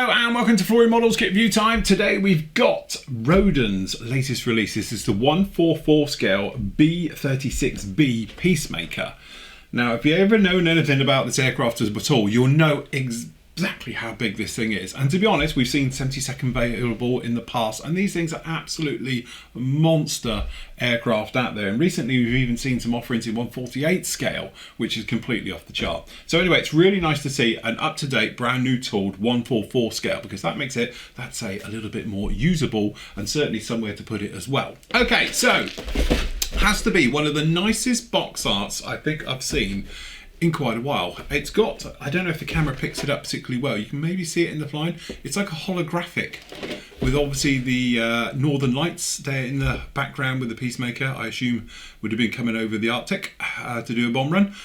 Hello and welcome to Flory Models Kit View Time. Today we've got Roden's latest release. This is the 144 scale B-36B Peacemaker. Now, if you ever known anything about this aircraft at all, you'll know exactly how big this thing is. And to be honest, we've seen 72nd available in the past, and these things are absolutely monster aircraft out there. And recently we've even seen some offerings in 148 scale, which is completely off the chart. So anyway, it's really nice to see an up-to-date, brand new tooled 144 scale, because that makes it, let's say, a little bit more usable and certainly somewhere to put it as well. Okay, so has to be one of the nicest box arts I think I've seen in quite a while. It's got, I don't know if the camera picks it up particularly well, you can maybe see it in the flying, it's like a holographic with obviously the northern lights there in the background with the Peacemaker. I assume would have been coming over the Arctic to do a bomb run.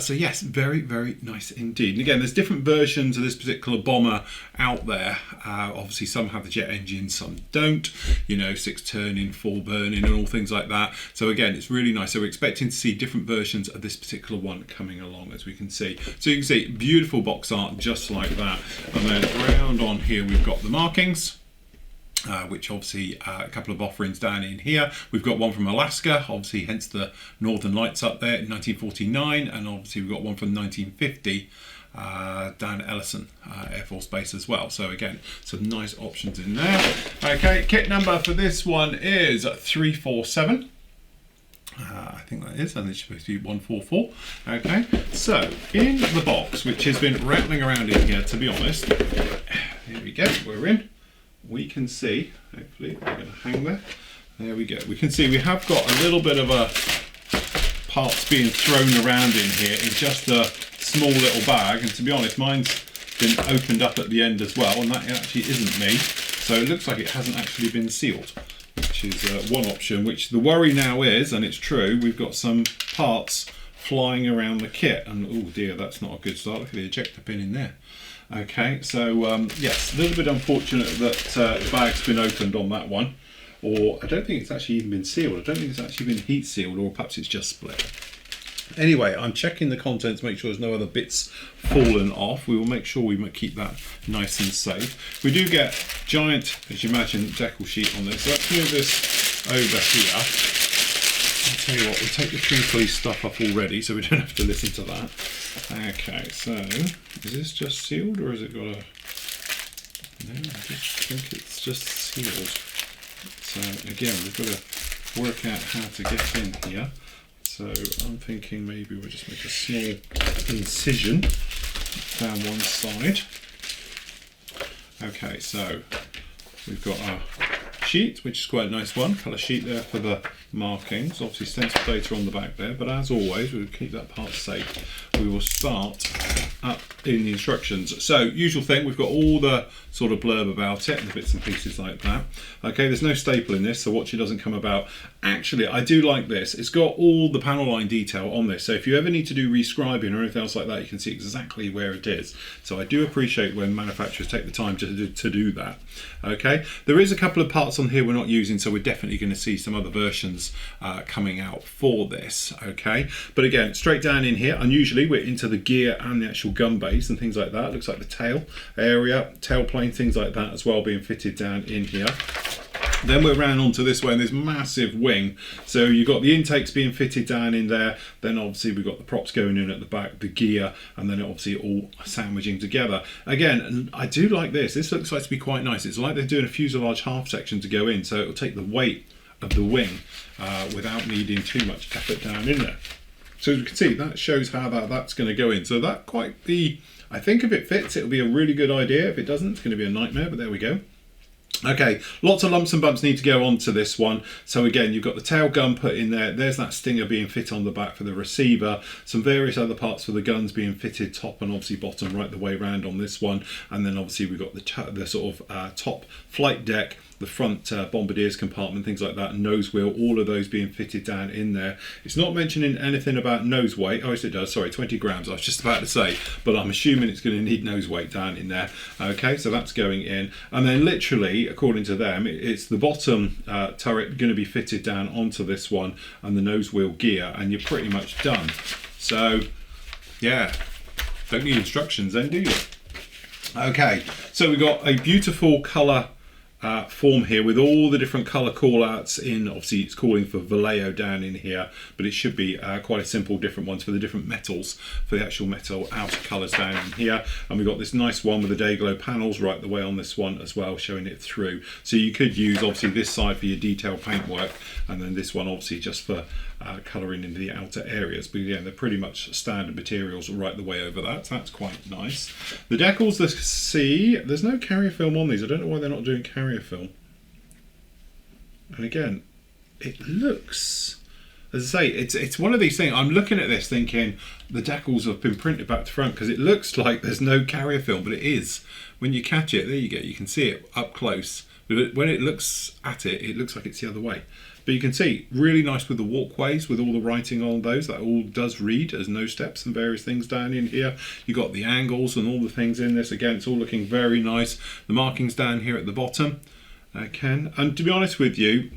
So yes, very, very nice indeed. And again, there's different versions of this particular bomber out there. Obviously some have the jet engine, some don't, you know, 6 turning, 4 burning and all things like that. So again, it's really nice. So we're expecting to see different versions of this particular one coming along, as we can see. So you can see beautiful box art just like that. And then around on here we've got the markings. Which obviously a couple of offerings down in here. We've got one from Alaska, obviously hence the Northern Lights up there in 1949, and obviously we've got one from 1950 down at Ellison Air Force Base as well. So again, some nice options in there. Okay, kit number for this one is 347. I think that is, and it's supposed to be 144. Okay, so in the box, which has been rattling around in here, to be honest, here we go, we're in. We can see, hopefully we're going to hang there. There we go. We can see we have got a little bit of a parts being thrown around in here in just a small little bag. And to be honest, mine's been opened up at the end as well, and that actually isn't me. So it looks like it hasn't actually been sealed, which is one option. Which the worry now is, and it's true, we've got some parts flying around the kit, and oh dear, that's not a good start. Look at the ejector pin in there. Okay, so yes, a little bit unfortunate that the bag's been opened on that one, or I don't think it's actually even been sealed. I don't think it's actually been heat sealed, or perhaps it's just split. Anyway, I'm checking the contents, make sure there's no other bits fallen off. We will make sure we keep that nice and safe. We do get giant, as you imagine, decal sheet on this. So let's move this over here. I'll tell you what, we'll take the tree police stuff off already so we don't have to listen to that. Okay, so is this just sealed or has it got a... No, I just think it's just sealed. So again, we've got to work out how to get in here. So I'm thinking maybe we'll just make a small incision down one side. Okay, so we've got our sheet, which is quite a nice one, colour sheet there for the markings, obviously stencil data on the back there, but as always we'll keep that part safe. We will start up in the instructions. So usual thing, we've got all the sort of blurb about it and the bits and pieces like that. Okay, there's no staple in this, so watch it doesn't come about. Actually, I do like this. It's got all the panel line detail on this, so if you ever need to do rescribing or anything else like that, you can see exactly where it is. So I do appreciate when manufacturers take the time to do that. Okay, there is a couple of parts on here we're not using, so we're definitely going to see some other versions coming out for this. Okay, but again, straight down in here, unusually we're into the gear and the actual gun base and things like that. It looks like the tail area, tail plane, things like that as well being fitted down in here. Then we're round onto this way and this massive wing. So you've got the intakes being fitted down in there. Then obviously we've got the props going in at the back, the gear, and then obviously all sandwiching together. Again, I do like this. This looks like to be quite nice. It's like they're doing a fuselage half section to go in. So it'll take the weight of the wing without needing too much effort down in there. So as you can see, that shows how that's going to go in. So that quite be, I think if it fits, it'll be a really good idea. If it doesn't, it's going to be a nightmare, but there we go. Okay, lots of lumps and bumps need to go onto this one. So again, you've got the tail gun put in there. There's that stinger being fit on the back for the receiver. Some various other parts for the guns being fitted top and obviously bottom right the way around on this one. And then obviously we've got the sort of top flight deck, the front bombardiers compartment, things like that, nose wheel, all of those being fitted down in there. It's not mentioning anything about nose weight. Oh, yes it does, sorry, 20 grams, I was just about to say, but I'm assuming it's going to need nose weight down in there. Okay, so that's going in. And then literally, according to them, it's the bottom turret going to be fitted down onto this one and the nose wheel gear, and you're pretty much done. So, yeah, don't need instructions then, do you? Okay, so we've got a beautiful colour form here with all the different colour call-outs in. Obviously it's calling for Vallejo down in here, but it should be quite a simple different ones for the different metals, for the actual metal outer colours down in here. And we've got this nice one with the day glow panels right the way on this one as well, showing it through. So you could use obviously this side for your detail paintwork, and then this one obviously just for colouring into the outer areas. But again, they're pretty much standard materials right the way over that. So that's quite nice. The decals, there's no carrier film on these. I don't know why they're not doing carrier film. And again, it looks, as I say, it's one of these things. I'm looking at this thinking the decals have been printed back to front, because it looks like there's no carrier film, but it is. When you catch it, there you go, you can see it up close. But when it looks at it, it looks like it's the other way. But you can see, really nice with the walkways, with all the writing on those. That all does read as no steps and various things down in here. You've got the angles and all the things in this. Again, it's all looking very nice. The markings down here at the bottom. And to be honest with you,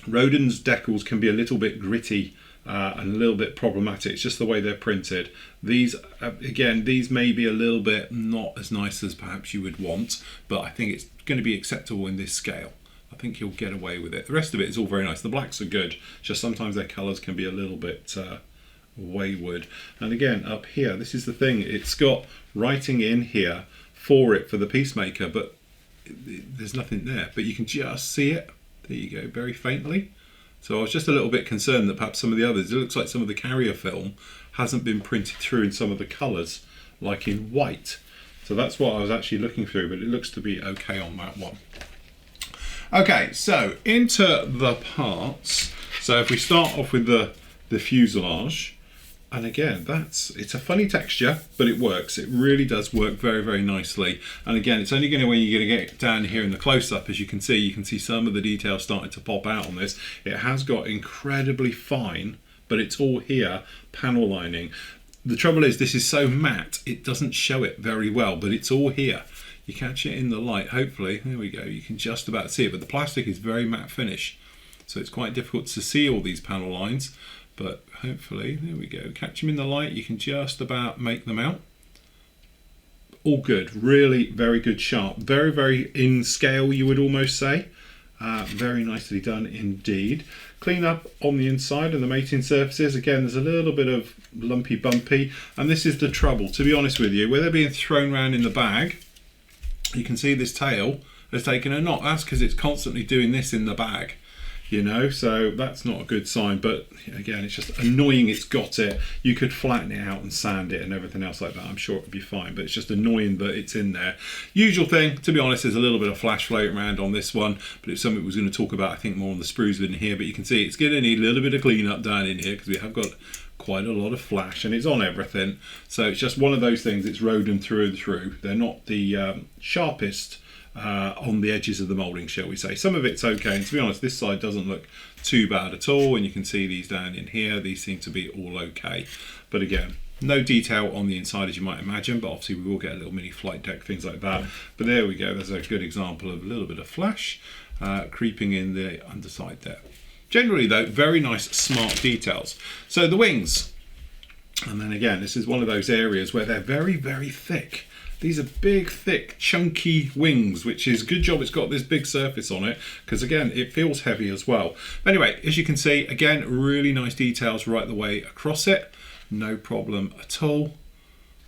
Roden's decals can be a little bit gritty and a little bit problematic. It's just the way they're printed. These, again, these may be a little bit not as nice as perhaps you would want, but I think it's going to be acceptable in this scale. I think you'll get away with it. The rest of it is all very nice. The blacks are good, just sometimes their colours can be a little bit wayward. And again, up here, this is the thing, it's got writing in here for it for the Peacemaker, but there's nothing there. But you can just see it. There you go, very faintly. So I was just a little bit concerned that perhaps some of the others, it looks like some of the carrier film hasn't been printed through in some of the colours, like in white. So that's what I was actually looking through, but it looks to be okay on that one. Okay, so into the parts. So if we start off with the fuselage, and again, it's a funny texture, but it works. It really does work very, very nicely. And again, it's only going to, when you're going to get down here in the close-up, as you can see some of the details starting to pop out on this. It has got incredibly fine, but it's all here, panel lining. The trouble is, this is so matte, it doesn't show it very well, but it's all here. You catch it in the light, hopefully, there we go, you can just about see it, but the plastic is very matte finish, so it's quite difficult to see all these panel lines, but hopefully, there we go, catch them in the light, you can just about make them out. All good, really very good sharp, very, very in scale, you would almost say. Very nicely done indeed. Clean up on the inside and the mating surfaces. Again, there's a little bit of lumpy bumpy, and this is the trouble, to be honest with you, where they're being thrown around in the bag. You can see this tail has taken a knot. That's because it's constantly doing this in the bag, you know, so that's not a good sign. But again, it's just annoying it's got it. You could flatten it out and sand it and everything else like that. I'm sure it would be fine, but it's just annoying that it's in there. Usual thing, to be honest, there's a little bit of flash floating around on this one, but it's something we was going to talk about, I think, more on the sprues in here. But you can see it's going to need a little bit of cleanup down in here because we have got quite a lot of flash and it's on everything. So it's just one of those things, it's Roden through and through. They're not the sharpest on the edges of the moulding, shall we say. Some of it's okay, and to be honest, this side doesn't look too bad at all, and you can see these down in here, these seem to be all okay. But again, no detail on the inside as you might imagine, but obviously we will get a little mini flight deck, things like that. But there we go, there's a good example of a little bit of flash creeping in the underside there. Generally though, very nice, smart details. So the wings, and then again, this is one of those areas where they're very, very thick. These are big, thick, chunky wings, which is a good job it's got this big surface on it, because again, it feels heavy as well. But anyway, as you can see, again, really nice details right the way across it. No problem at all.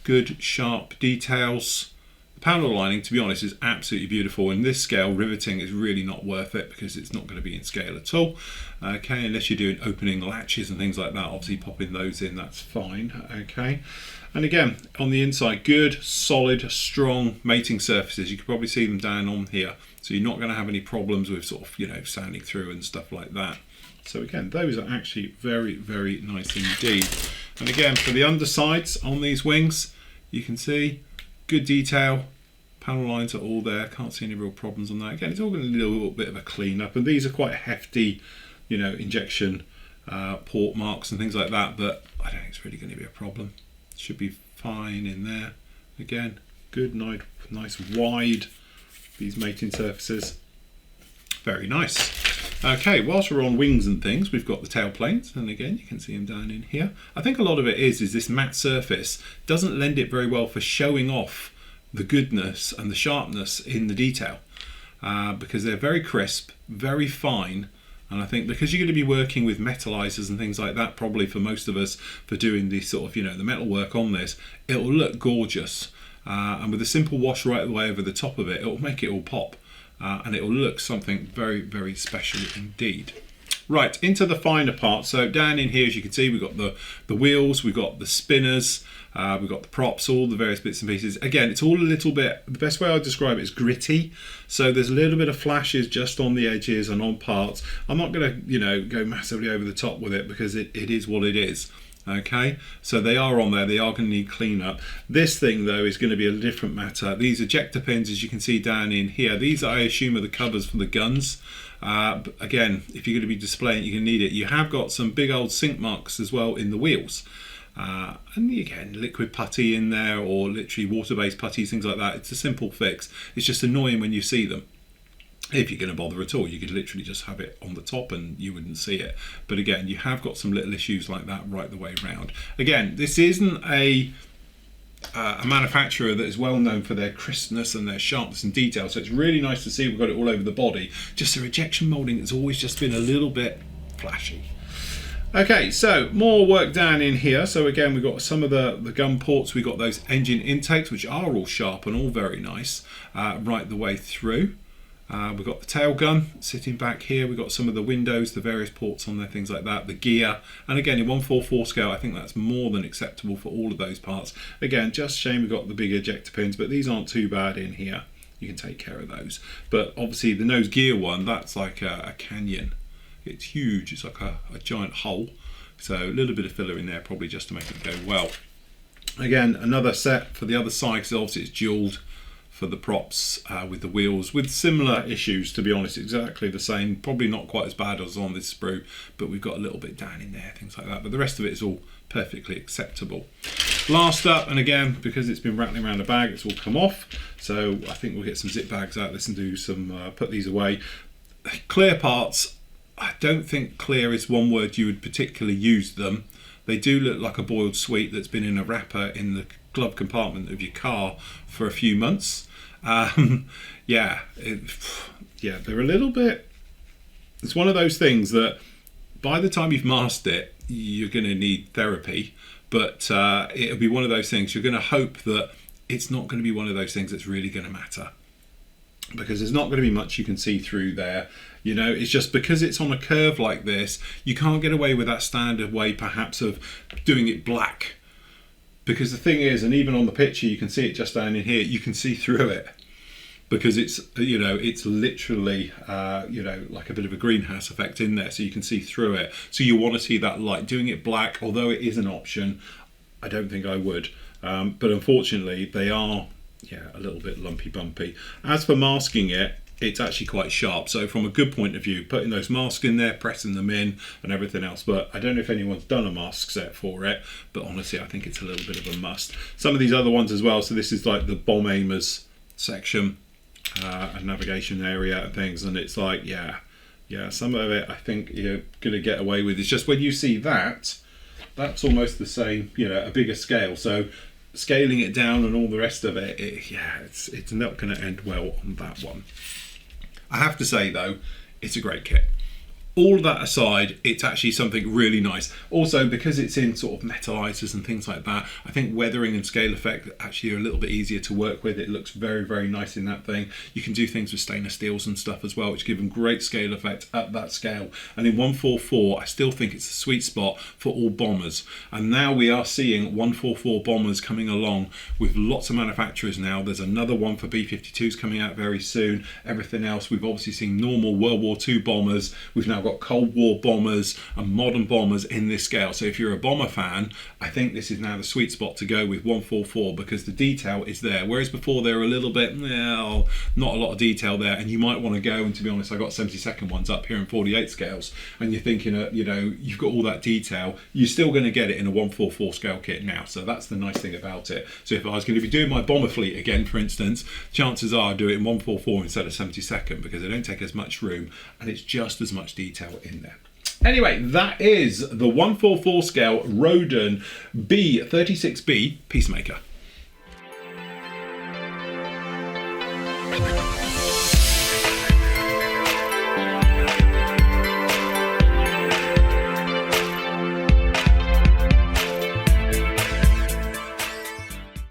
Good, sharp details. Panel lining, to be honest, is absolutely beautiful. In this scale, riveting is really not worth it because it's not going to be in scale at all. Okay, unless you're doing opening latches and things like that, obviously popping those in, that's fine. Okay, and again, on the inside, good, solid, strong mating surfaces. You can probably see them down on here. So you're not going to have any problems with sort of, you know, sanding through and stuff like that. So again, those are actually very, very nice indeed. And again, for the undersides on these wings, you can see good detail, panel lines are all there, can't see any real problems on that. Again, it's all going to need a little bit of a clean up, and these are quite hefty, you know, injection port marks and things like that, but I don't think it's really going to be a problem. Should be fine in there. Again, good, nice wide, these mating surfaces, very nice. Okay, whilst we're on wings and things, we've got the tail planes, and again, you can see them down in here. I think a lot of it is this matte surface doesn't lend it very well for showing off the goodness and the sharpness in the detail, because they're very crisp, very fine. And I think because you're going to be working with metallizers and things like that, probably for most of us, for doing the sort of, the metal work on this, it'll look gorgeous. And with a simple wash right the way over the top of it, it'll make it all pop. And it'll look something very, very special indeed. Right, into the finer parts. So down in here, as you can see, we've got the wheels, we've got the spinners, we've got the props, all the various bits and pieces. Again, it's all a little bit, the best way I describe it is gritty. So there's a little bit of flashes just on the edges and on parts. I'm not going to, go massively over the top with it because it is what it is. Okay, so they are on there, they are going to need cleanup. This thing though is going to be a different matter. These ejector pins, as you can see down in here, these I assume are the covers for the guns. But again, if you're going to be displaying it, you're going to need it. You have got some big old sink marks as well in the wheels. And again, liquid putty in there, or literally water-based putties, things like that. It's a simple fix. It's just annoying when you see them. If you're going to bother at all, you could literally just have it on the top and you wouldn't see it. But again, you have got some little issues like that right the way around. Again, this isn't a manufacturer that is well known for their crispness and their sharpness and detail, so it's really nice to see we've got it all over the body. Just the rejection moulding has always just been a little bit flashy. Okay, so more work down in here. So again, we've got some of the gun ports, we've got those engine intakes, which are all sharp and all very nice right the way through. We've got the tail gun sitting back here. We've got some of the windows, the various ports on there, things like that, the gear. And again, in 144 scale, I think that's more than acceptable for all of those parts. Again, just shame we've got the big ejector pins, but these aren't too bad in here. You can take care of those. But obviously the nose gear one, that's like a canyon. It's huge, it's like a giant hole. So a little bit of filler in there probably just to make it go well. Again, another set for the other side, because obviously it's jeweled for the props with the wheels, with similar issues, to be honest, exactly the same, probably not quite as bad as on this sprue, but we've got a little bit down in there, things like that, but the rest of it is all perfectly acceptable. Last up, and again, because it's been rattling around the bag, it's all come off, so I think we'll get some zip bags out of this and do some, put these away. Clear parts, I don't think clear is one word you would particularly use them. They do look like a boiled sweet that's been in a wrapper in the glove compartment of your car for a few months. Yeah, they're a little bit, it's one of those things that by the time you've mastered it, you're going to need therapy, but it'll be one of those things, you're going to hope that it's not going to be one of those things that's really going to matter, because there's not going to be much you can see through there. It's just because it's on a curve like this, you can't get away with that standard way perhaps of doing it black. Because the thing is, and even on the picture, you can see it just down in here, you can see through it. Because it's, it's literally, like a bit of a greenhouse effect in there, so you can see through it. So you want to see that light. Doing it black, although it is an option, I don't think I would. But unfortunately, they are, a little bit lumpy bumpy. As for masking it, it's actually quite sharp. So from a good point of view, putting those masks in there, pressing them in and everything else. But I don't know if anyone's done a mask set for it, but honestly, I think it's a little bit of a must. Some of these other ones as well. So this is like the bomb aimers section and navigation area and things. And it's like, some of it I think you're going to get away with. It's just when you see that, that's almost the same, a bigger scale. So scaling it down and all the rest of it, it's not going to end well on that one. I have to say though, it's a great kit. All of that aside, it's actually something really nice. Also, because it's in sort of metallizers and things like that, I think weathering and scale effect actually are a little bit easier to work with. It looks very, very nice in that thing. You can do things with stainless steels and stuff as well, which give them great scale effect at that scale. And in 144, I still think it's a sweet spot for all bombers. And now we are seeing 144 bombers coming along with lots of manufacturers now. There's another one for B-52s coming out very soon. Everything else, we've obviously seen normal World War II bombers. We've now got Cold War bombers and modern bombers in this scale. So if you're a bomber fan, I think this is now the sweet spot to go with 144 because the detail is there. Whereas before they were a little bit, not a lot of detail there, and you might want to go, and to be honest, I got 72nd ones up here in 48 scales, and you're thinking, you've got all that detail, you're still going to get it in a 144 scale kit now. So that's the nice thing about it. So if I was going to be doing my bomber fleet again, for instance, chances are I'd do it in 144 instead of 72nd because they don't take as much room and it's just as much detail in there. Anyway, that is the 144 scale Roden B-36B Peacemaker.